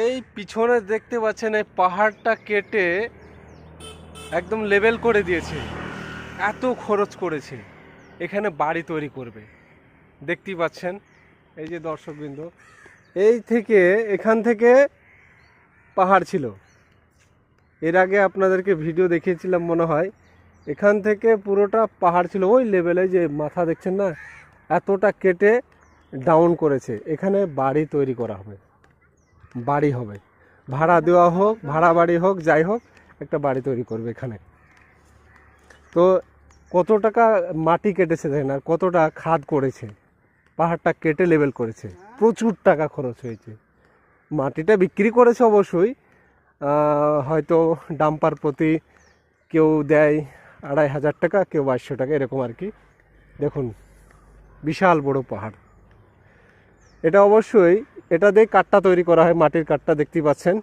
এই পিছনে দেখতে পাচ্ছেন এই পাহাড়টা কেটে একদম লেভেল করে দিয়েছে। এত খরচ করেছে এখানে বাড়ি তৈরি করবে। দেখতেই পাচ্ছেন এই যে দর্শকবৃন্দ, এই থেকে এখান থেকে পাহাড় ছিল। এর আগে আপনাদেরকে ভিডিও দেখিয়েছিলাম মনে হয়। এখান থেকে পুরোটা পাহাড় ছিল ওই লেভেলে, যে মাথা দেখছেন না, এতটা কেটে ডাউন করেছে। এখানে বাড়ি তৈরি করা হবে, বাড়ি হবে, ভাড়া দেওয়া হোক, ভাড়া বাড়ি হোক, যাই হোক, একটা বাড়ি তৈরি করবে এখানে। তো কত টাকা মাটি কেটেছে দেখেন, আর কতটা খাদ করেছে, পাহাড়টা কেটে লেভেল করেছে, প্রচুর টাকা খরচ হয়েছে। মাটিটা বিক্রি করেছে অবশ্যই, হয়তো ডাম্পার প্রতি কেউ দেয় 2500 টাকা, কেউ 2200 টাকা, এরকম আর কি। দেখুন বিশাল বড় পাহাড়। এটা অবশ্যই, এটা দিয়ে কাঠটা তৈরি করা হয়, মাটির কাঠটা দেখতেই পাচ্ছেন।